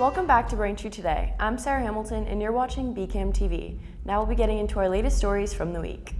welcome back to Braintree Today. I'm Sarah Hamilton and you're watching BCAM TV. Now we'll be getting into our latest stories from the week.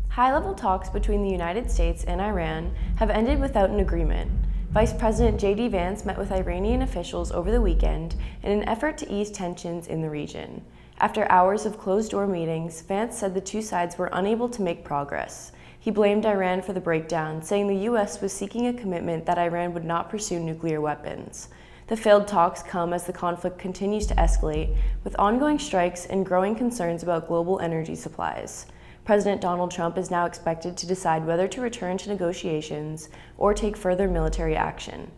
High-level talks between the United States and Iran have ended without an agreement. Vice President J.D. Vance met with Iranian officials over the weekend in an effort to ease tensions in the region. After hours of closed-door meetings, Vance said the two sides were unable to make progress. He blamed Iran for the breakdown, saying the U.S. was seeking a commitment that Iran would not pursue nuclear weapons. The failed talks come as the conflict continues to escalate, with ongoing strikes and growing concerns about global energy supplies. President Donald Trump is now expected to decide whether to return to negotiations or take further military action.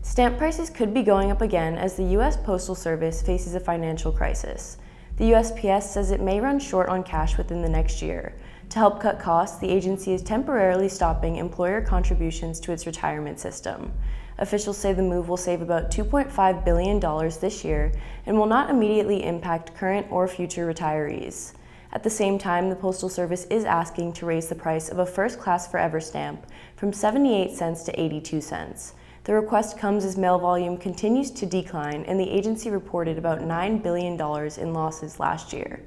Stamp prices could be going up again as the U.S. Postal Service faces a financial crisis. The USPS says it may run short on cash within the next year. To help cut costs, the agency is temporarily stopping employer contributions to its retirement system. Officials say the move will save about $2.5 billion this year and will not immediately impact current or future retirees. At the same time, the Postal Service is asking to raise the price of a first-class Forever stamp from 78 cents to 82 cents. The request comes as mail volume continues to decline, and the agency reported about $9 billion in losses last year.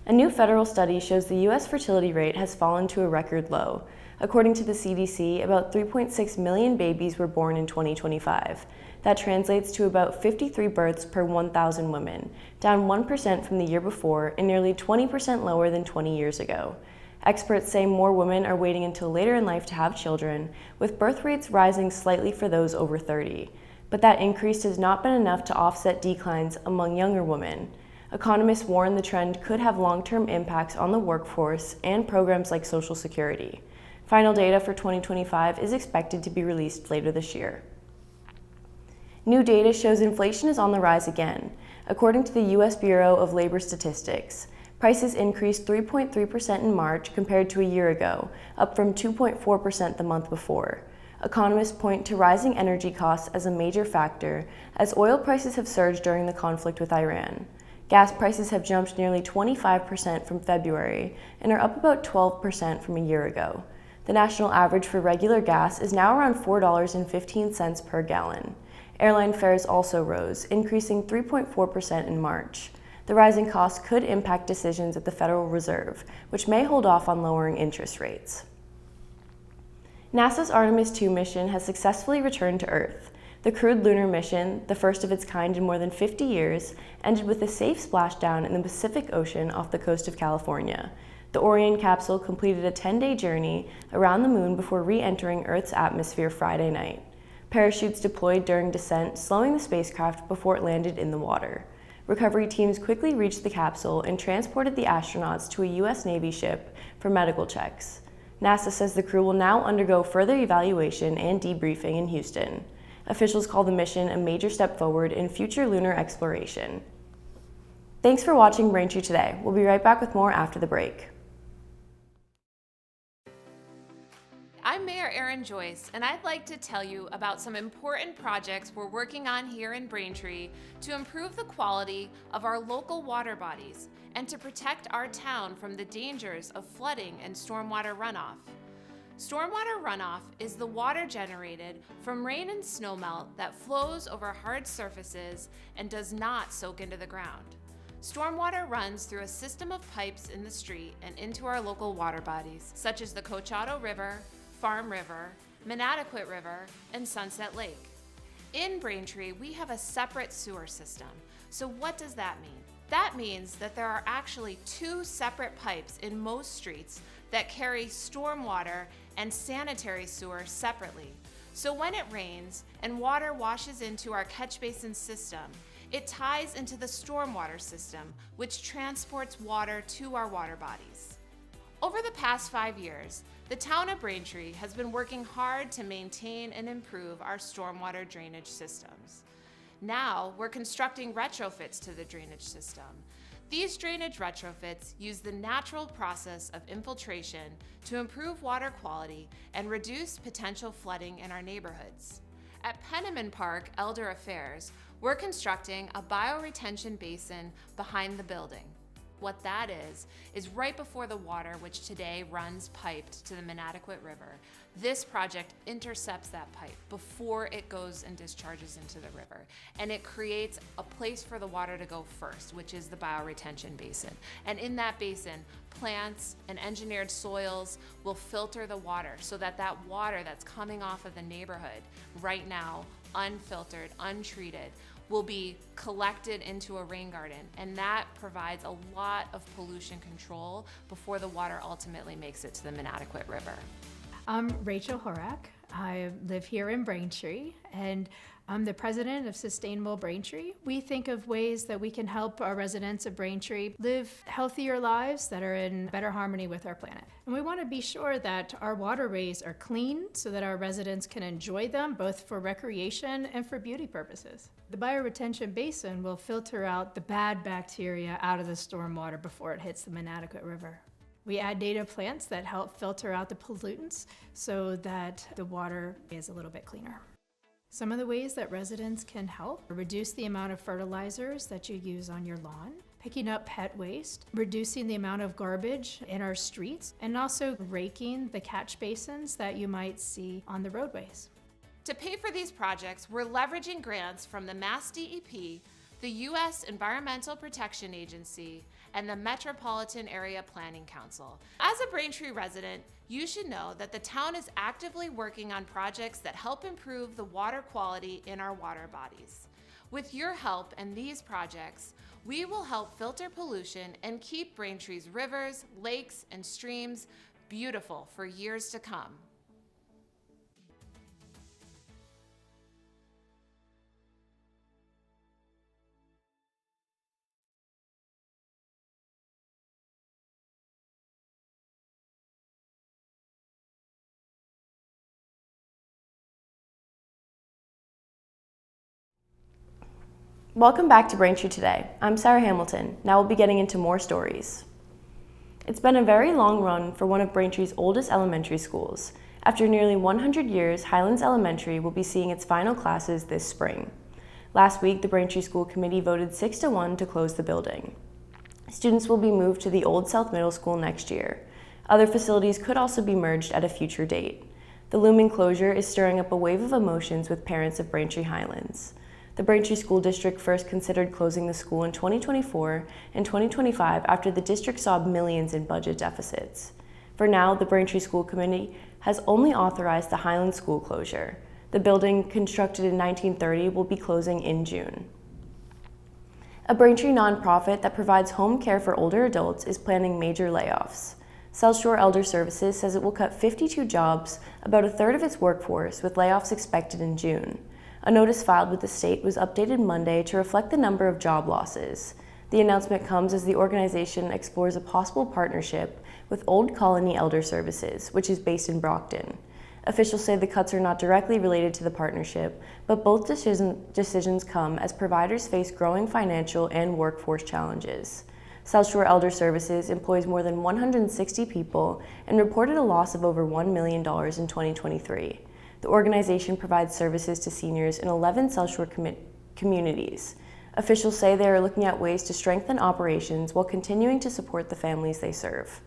A new federal study shows the U.S. fertility rate has fallen to a record low. According to the CDC, about 3.6 million babies were born in 2025. That translates to about 53 births per 1,000 women, down 1% from the year before and nearly 20% lower than 20 years ago. Experts say more women are waiting until later in life to have children, with birth rates rising slightly for those over 30. But that increase has not been enough to offset declines among younger women. Economists warn the trend could have long-term impacts on the workforce and programs like Social Security. Final data for 2025 is expected to be released later this year. New data shows inflation is on the rise again. According to the U.S. Bureau of Labor Statistics, prices increased 3.3% in March compared to a year ago, up from 2.4% the month before. Economists point to rising energy costs as a major factor, as oil prices have surged during the conflict with Iran. Gas prices have jumped nearly 25% from February and are up about 12% from a year ago. The national average for regular gas is now around $4.15 per gallon. Airline fares also rose, increasing 3.4% in March. The rising costs could impact decisions at the Federal Reserve, which may hold off on lowering interest rates. NASA's Artemis II mission has successfully returned to Earth. The crewed lunar mission, the first of its kind in more than 50 years, ended with a safe splashdown in the Pacific Ocean off the coast of California. The Orion capsule completed a 10-day journey around the moon before re-entering Earth's atmosphere Friday night. Parachutes deployed during descent, slowing the spacecraft before it landed in the water. Recovery teams quickly reached the capsule and transported the astronauts to a U.S. Navy ship for medical checks. NASA says the crew will now undergo further evaluation and debriefing in Houston. Officials call the mission a major step forward in future lunar exploration. Thanks for watching Braintree Today. We'll be right back with more after the break. I'm Mayor Erin Joyce, and I'd like to tell you about some important projects we're working on here in Braintree to improve the quality of our local water bodies and to protect our town from the dangers of flooding and stormwater runoff. Stormwater runoff is the water generated from rain and snowmelt that flows over hard surfaces and does not soak into the ground. Stormwater runs through a system of pipes in the street and into our local water bodies, such as the Cochado River, Farm River, Manatequit River, and Sunset Lake. In Braintree, we have a separate sewer system. So what does that mean? That means that there are actually two separate pipes in most streets that carry stormwater and sanitary sewer separately. So when it rains and water washes into our catch basin system, it ties into the stormwater system, which transports water to our water bodies. Over the past 5 years, the town of Braintree has been working hard to maintain and improve our stormwater drainage systems. Now, we're constructing retrofits to the drainage system. These drainage retrofits use the natural process of infiltration to improve water quality and reduce potential flooding in our neighborhoods. At Penniman Park Elder Affairs, we're constructing a bioretention basin behind the building. What that is right before the water, which today runs piped to the Manatequit River. This project intercepts that pipe before it goes and discharges into the river. And it creates a place for the water to go first, which is the bioretention basin. And in that basin, plants and engineered soils will filter the water so that that water that's coming off of the neighborhood right now, unfiltered, untreated, will be collected into a rain garden, and that provides a lot of pollution control before the water ultimately makes it to the Manatequit River. I'm Rachel Horak. I live here in Braintree, and I'm the president of Sustainable Braintree. We think of ways that we can help our residents of Braintree live healthier lives that are in better harmony with our planet. And we want to be sure that our waterways are clean so that our residents can enjoy them both for recreation and for beauty purposes. The bioretention basin will filter out the bad bacteria out of the stormwater before it hits the Manatequit River. We add native plants that help filter out the pollutants so that the water is a little bit cleaner. Some of the ways that residents can help are reduce the amount of fertilizers that you use on your lawn, picking up pet waste, reducing the amount of garbage in our streets, and also raking the catch basins that you might see on the roadways. To pay for these projects, we're leveraging grants from the Mass DEP, the U.S. Environmental Protection Agency, and the Metropolitan Area Planning Council. As a Braintree resident, you should know that the town is actively working on projects that help improve the water quality in our water bodies. With your help and these projects, we will help filter pollution and keep Braintree's rivers, lakes, and streams beautiful for years to come. Welcome back to Braintree Today. I'm Sarah Hamilton. Now we'll be getting into more stories. It's been a very long run for one of Braintree's oldest elementary schools. After nearly 100 years, Highlands Elementary will be seeing its final classes this spring. Last week, the Braintree School Committee voted 6-1 to close the building. Students will be moved to the Old South Middle School next year. Other facilities could also be merged at a future date. The looming closure is stirring up a wave of emotions with parents of Braintree Highlands. The Braintree School District first considered closing the school in 2024 and 2025 after the district saw millions in budget deficits. For now, the Braintree School Committee has only authorized the Highlands School closure. The building, constructed in 1930, will be closing in June. A Braintree nonprofit that provides home care for older adults is planning major layoffs. South Shore Elder Services says it will cut 52 jobs, about a third of its workforce, with layoffs expected in June. A notice filed with the state was updated Monday to reflect the number of job losses. The announcement comes as the organization explores a possible partnership with Old Colony Elder Services, which is based in Brockton. Officials say the cuts are not directly related to the partnership, but both decisions come as providers face growing financial and workforce challenges. South Shore Elder Services employs more than 160 people and reported a loss of over $1 million in 2023. The organization provides services to seniors in 11 South Shore communities. Officials say they are looking at ways to strengthen operations while continuing to support the families they serve.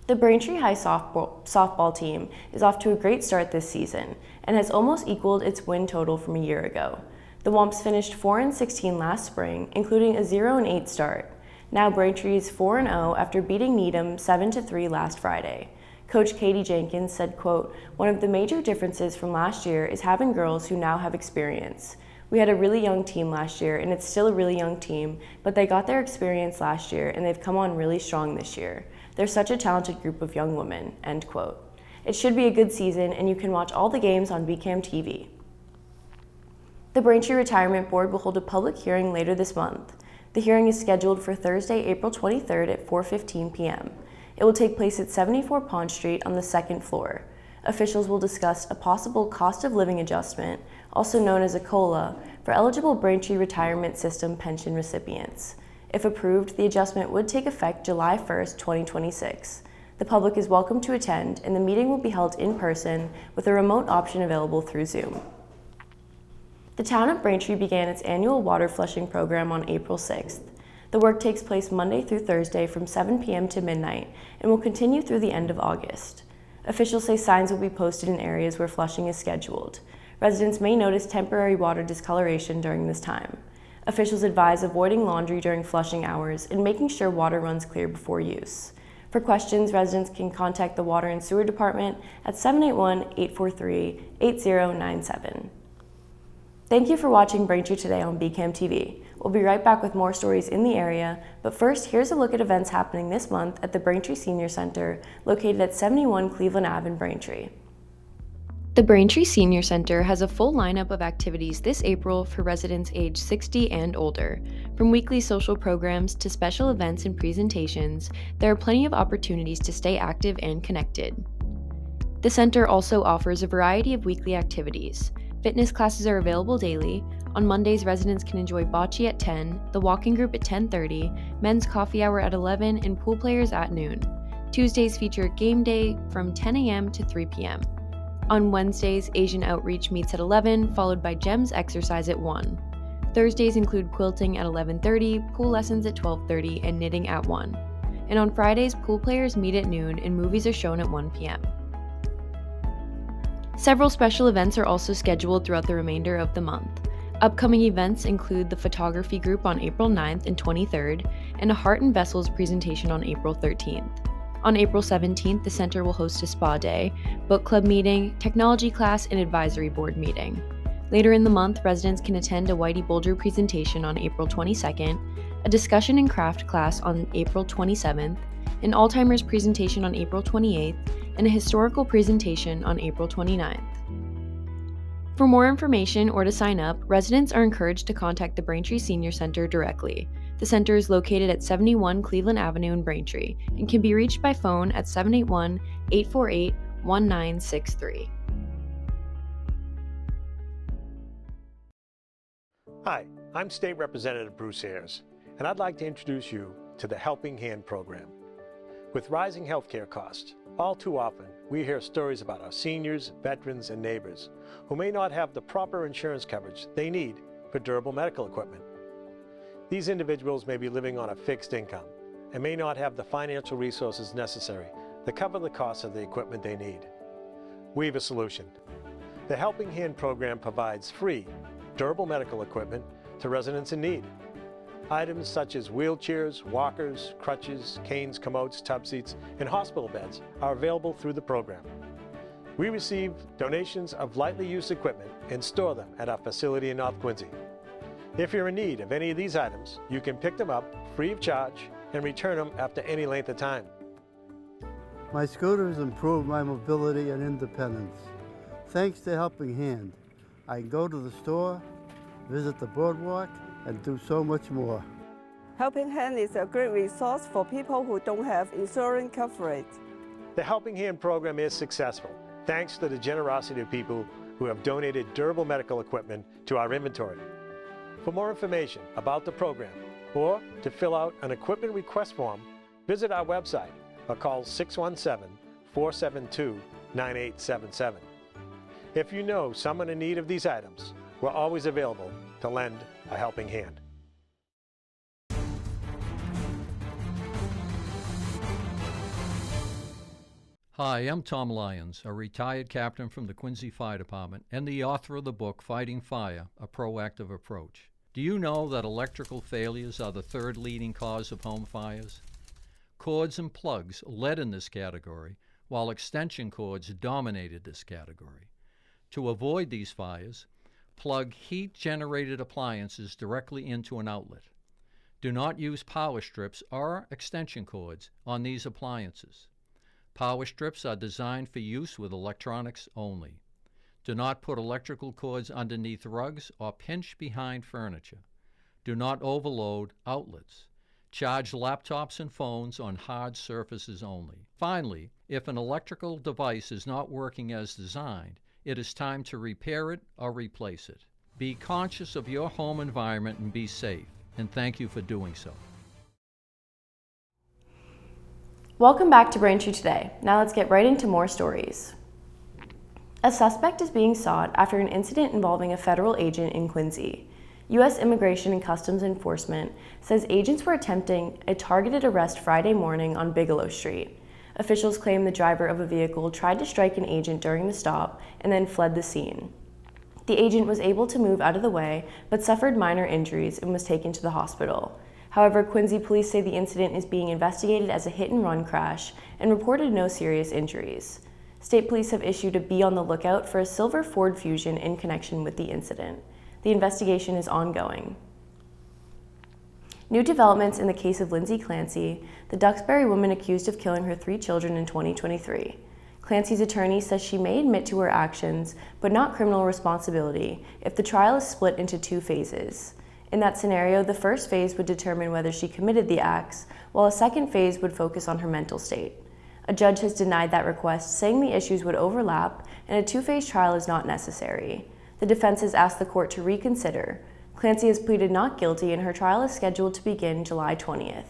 The Braintree High softball team is off to a great start this season and has almost equaled its win total from a year ago. The Womps finished 4-16 last spring, including a 0-8 start. Now Braintree is 4-0 after beating Needham 7-3 last Friday. Coach Katie Jenkins said, quote, "One of the major differences from last year is having girls who now have experience. We had a really young team last year, and it's still a really young team, but they got their experience last year, and they've come on really strong this year. They're such a talented group of young women," end quote. It should be a good season, and you can watch all the games on BCAM TV. The Braintree Retirement Board will hold a public hearing later this month. The hearing is scheduled for Thursday, April 23rd at 4:15 p.m. It will take place at 74 Pond Street on the second floor. Officials will discuss a possible cost of living adjustment, also known as a COLA, for eligible Braintree Retirement System pension recipients. If approved, the adjustment would take effect July 1st, 2026. The public is welcome to attend, and the meeting will be held in person with a remote option available through Zoom. The town of Braintree began its annual water flushing program on April 6th. The work takes place Monday through Thursday from 7 p.m. to midnight and will continue through the end of August. Officials say signs will be posted in areas where flushing is scheduled. Residents may notice temporary water discoloration during this time. Officials advise avoiding laundry during flushing hours and making sure water runs clear before use. For questions, residents can contact the Water and Sewer Department at 781-843-8097. Thank you for watching Braintree Today on BCAM TV. We'll be right back with more stories in the area, but first, here's a look at events happening this month at the Braintree Senior Center, located at 71 Cleveland Ave in Braintree. The Braintree Senior Center has a full lineup of activities this April for residents aged 60 and older. From weekly social programs to special events and presentations, there are plenty of opportunities to stay active and connected. The center also offers a variety of weekly activities. Fitness classes are available daily. On Mondays, residents can enjoy bocce at 10, the walking group at 10:30, men's coffee hour at 11, and pool players at noon. Tuesdays feature game day from 10 a.m. to 3 p.m. On Wednesdays, Asian Outreach meets at 11, followed by GEMS exercise at 1. Thursdays include quilting at 11:30, pool lessons at 12:30, and knitting at 1. And on Fridays, pool players meet at noon and movies are shown at 1 p.m. Several special events are also scheduled throughout the remainder of the month. Upcoming events include the photography group on April 9th and 23rd, and a Heart and Vessels presentation on April 13th. On April 17th, the center will host a spa day, book club meeting, technology class, and advisory board meeting. Later in the month, residents can attend a Whitey Bulger presentation on April 22nd, a discussion and craft class on April 27th, an Alzheimer's presentation on April 28th, and a historical presentation on April 29th. For more information or to sign up, residents are encouraged to contact the Braintree Senior Center directly. The center is located at 71 Cleveland Avenue in Braintree and can be reached by phone at 781-848-1963. Hi, I'm State Representative Bruce Ayers, and I'd like to introduce you to the Helping Hand program. With rising healthcare costs, all too often we hear stories about our seniors, veterans, and neighbors who may not have the proper insurance coverage they need for durable medical equipment. These individuals may be living on a fixed income and may not have the financial resources necessary to cover the cost of the equipment they need. We have a solution. The Helping Hand program provides free, durable medical equipment to residents in need. Items such as wheelchairs, walkers, crutches, canes, commodes, tub seats, and hospital beds are available through the program. We receive donations of lightly used equipment and store them at our facility in North Quincy. If you're in need of any of these items, you can pick them up free of charge and return them after any length of time. My scooters improve my mobility and independence. Thanks to Helping Hand, I can go to the store, visit the boardwalk, and do so much more. Helping Hand is a great resource for people who don't have insurance coverage. The Helping Hand program is successful thanks to the generosity of people who have donated durable medical equipment to our inventory. For more information about the program or to fill out an equipment request form, visit our website or call 617-472-9877. If you know someone in need of these items, we're always available to lend a helping hand. Hi, I'm Tom Lyons, a retired captain from the Quincy Fire Department and the author of the book Fighting Fire, A Proactive Approach. Do you know that electrical failures are the third leading cause of home fires? Cords and plugs led in this category, while extension cords dominated this category. To avoid these fires, plug heat-generated appliances directly into an outlet. Do not use power strips or extension cords on these appliances. Power strips are designed for use with electronics only. Do not put electrical cords underneath rugs or pinch behind furniture. Do not overload outlets. Charge laptops and phones on hard surfaces only. Finally, if an electrical device is not working as designed, it is time to repair it or replace it. Be conscious of your home environment and be safe, and thank you for doing so. Welcome back to Braintree Today. Now let's get right into more stories. A suspect is being sought after an incident involving a federal agent in Quincy. U.S. Immigration and Customs Enforcement says agents were attempting a targeted arrest Friday morning on Bigelow Street. Officials claim the driver of a vehicle tried to strike an agent during the stop and then fled the scene. The agent was able to move out of the way, but suffered minor injuries and was taken to the hospital. However, Quincy police say the incident is being investigated as a hit-and-run crash and reported no serious injuries. State police have issued a be on the lookout for a silver Ford Fusion in connection with the incident. The investigation is ongoing. New developments in the case of Lindsay Clancy, the Duxbury woman accused of killing her 3 children in 2023. Clancy's attorney says she may admit to her actions, but not criminal responsibility, if the trial is split into 2 phases. In that scenario, the first phase would determine whether she committed the acts, while a second phase would focus on her mental state. A judge has denied that request, saying the issues would overlap and a 2-phase trial is not necessary. The defense has asked the court to reconsider. Clancy has pleaded not guilty and her trial is scheduled to begin July 20th.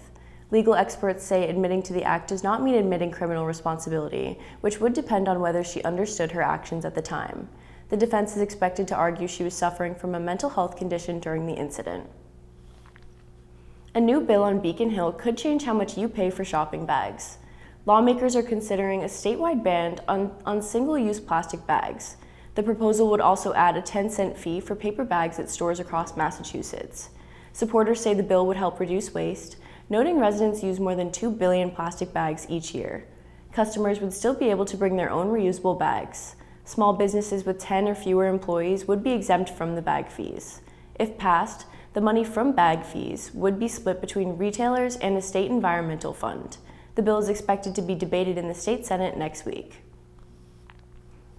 Legal experts say admitting to the act does not mean admitting criminal responsibility, which would depend on whether she understood her actions at the time. The defense is expected to argue she was suffering from a mental health condition during the incident. A new bill on Beacon Hill could change how much you pay for shopping bags. Lawmakers are considering a statewide ban on single-use plastic bags. The proposal would also add a 10-cent fee for paper bags at stores across Massachusetts. Supporters say the bill would help reduce waste, noting residents use more than 2 billion plastic bags each year. Customers would still be able to bring their own reusable bags. Small businesses with 10 or fewer employees would be exempt from the bag fees. If passed, the money from bag fees would be split between retailers and the state environmental fund. The bill is expected to be debated in the state Senate next week.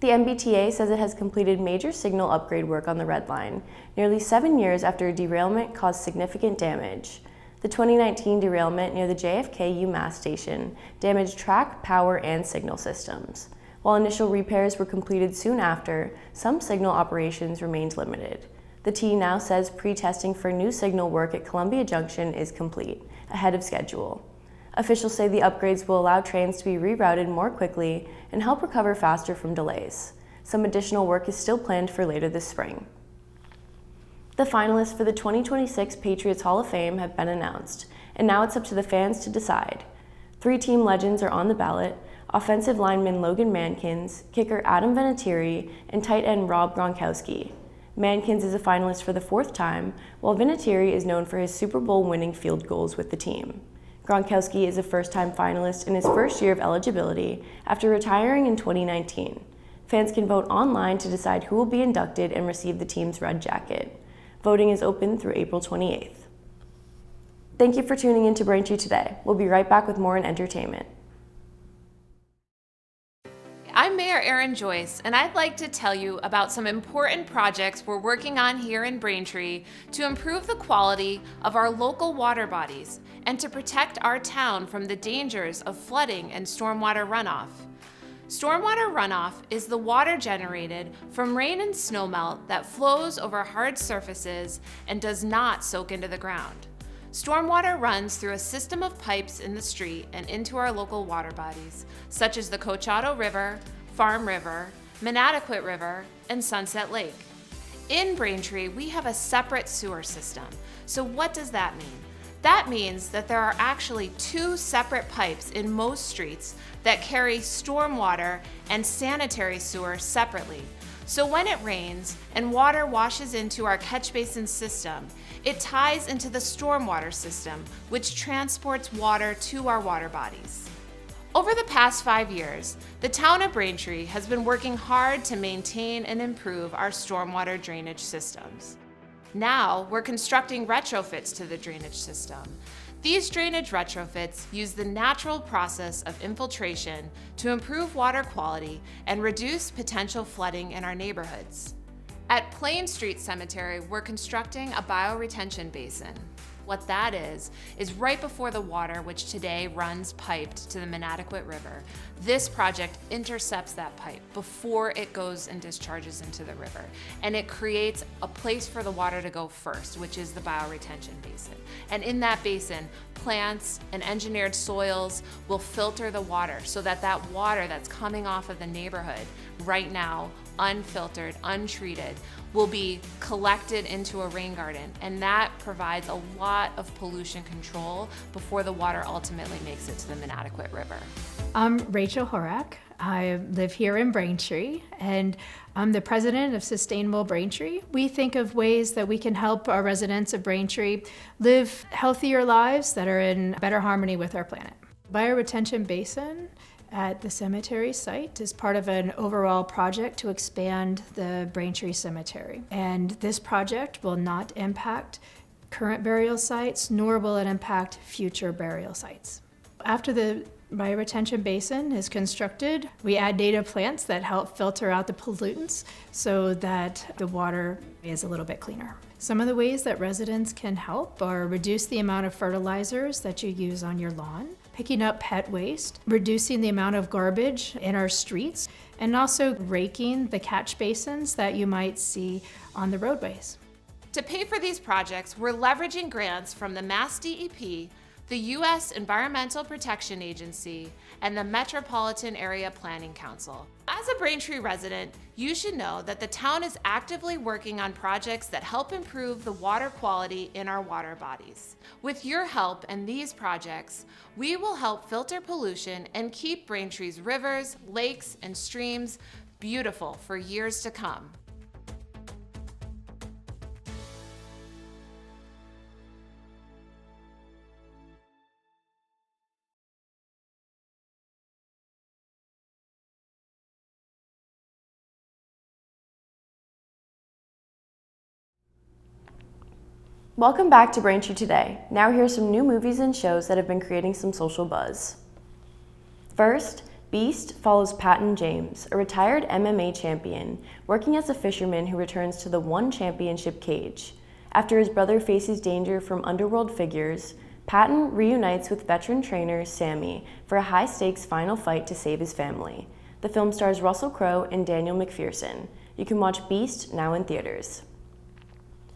The MBTA says it has completed major signal upgrade work on the Red Line, nearly 7 years after a derailment caused significant damage. The 2019 derailment near the JFK UMass station damaged track, power, and signal systems. While initial repairs were completed soon after, some signal operations remained limited. The T now says pre-testing for new signal work at Columbia Junction is complete, ahead of schedule. Officials say the upgrades will allow trains to be rerouted more quickly and help recover faster from delays. Some additional work is still planned for later this spring. The finalists for the 2026 Patriots Hall of Fame have been announced, and now it's up to the fans to decide. 3 team legends are on the ballot: offensive lineman Logan Mankins, kicker Adam Vinatieri, and tight end Rob Gronkowski. Mankins is a finalist for the 4th time, while Vinatieri is known for his Super Bowl winning field goals with the team. Gronkowski is a first-time finalist in his first year of eligibility after retiring in 2019. Fans can vote online to decide who will be inducted and receive the team's red jacket. Voting is open through April 28th. Thank you for tuning in to Braintree Today. We'll be right back with more in entertainment. I'm Mayor Erin Joyce, and I'd like to tell you about some important projects we're working on here in Braintree to improve the quality of our local water bodies and to protect our town from the dangers of flooding and stormwater runoff. Stormwater runoff is the water generated from rain and snowmelt that flows over hard surfaces and does not soak into the ground. Stormwater runs through a system of pipes in the street and into our local water bodies, such as the Cochado River, Farm River, Manatequit River, and Sunset Lake. In Braintree, we have a separate sewer system. So what does that mean? That means that there are actually 2 separate pipes in most streets that carry stormwater and sanitary sewer separately. So when it rains and water washes into our catch basin system, it ties into the stormwater system, which transports water to our water bodies. Over the past 5 years, the town of Braintree has been working hard to maintain and improve our stormwater drainage systems. Now, we're constructing retrofits to the drainage system. These drainage retrofits use the natural process of infiltration to improve water quality and reduce potential flooding in our neighborhoods. At Plain Street Cemetery, we're constructing a bioretention basin. What that is right before the water, which today runs piped to the Manatequit River. This project intercepts that pipe before it goes and discharges into the river. And it creates a place for the water to go first, which is the bioretention basin. And in that basin, plants and engineered soils will filter the water so that that water that's coming off of the neighborhood right now unfiltered, untreated, will be collected into a rain garden, and that provides a lot of pollution control before the water ultimately makes it to the Manatequit River. I'm Rachel Horak. I live here in Braintree, and I'm the president of Sustainable Braintree. We think of ways that we can help our residents of Braintree live healthier lives that are in better harmony with our planet. Bioretention basin at the cemetery site is part of an overall project to expand the Braintree Cemetery. And this project will not impact current burial sites, nor will it impact future burial sites. After the bioretention basin is constructed, we add native plants that help filter out the pollutants so that the water is a little bit cleaner. Some of the ways that residents can help are reduce the amount of fertilizers that you use on your lawn, picking up pet waste, reducing the amount of garbage in our streets, and also raking the catch basins that you might see on the roadways. To pay for these projects, we're leveraging grants from the Mass DEP, the U.S. Environmental Protection Agency, and the Metropolitan Area Planning Council. As a Braintree resident, you should know that the town is actively working on projects that help improve the water quality in our water bodies. With your help and these projects, we will help filter pollution and keep Braintree's rivers, lakes, and streams beautiful for years to come. Welcome back to Braintree Today. Now here's some new movies and shows that have been creating some social buzz. First, Beast follows Patton James, a retired MMA champion, working as a fisherman who returns to the one championship cage. After his brother faces danger from underworld figures, Patton reunites with veteran trainer Sammy for a high-stakes final fight to save his family. The film stars Russell Crowe and Daniel McPherson. You can watch Beast now in theaters.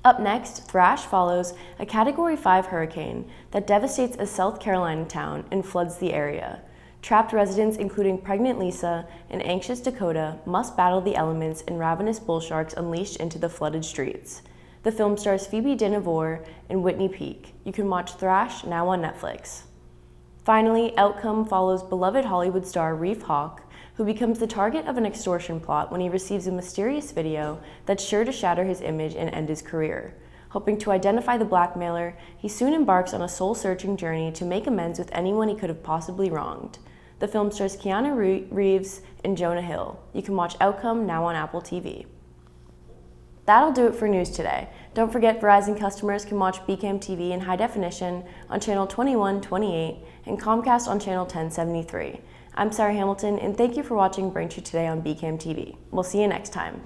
Up next, Thrash follows a Category 5 hurricane that devastates a South Carolina town and floods the area. Trapped residents, including pregnant Lisa and anxious Dakota, must battle the elements and ravenous bull sharks unleashed into the flooded streets. The film stars Phoebe Dynevor and Whitney Peak. You can watch Thrash now on Netflix. Finally, Outcome follows beloved Hollywood star Reef Hawk, who becomes the target of an extortion plot when he receives a mysterious video that's sure to shatter his image and end his career. Hoping to identify the blackmailer, he soon embarks on a soul-searching journey to make amends with anyone he could have possibly wronged. The film stars Keanu Reeves and Jonah Hill. You can watch Outcome now on Apple TV. That'll do it for news today. Don't forget Verizon customers can watch BCAM TV in high definition on channel 2128 and Comcast on channel 1073. I'm Sarah Hamilton, and thank you for watching Braintree Today on BCAM TV. We'll see you next time.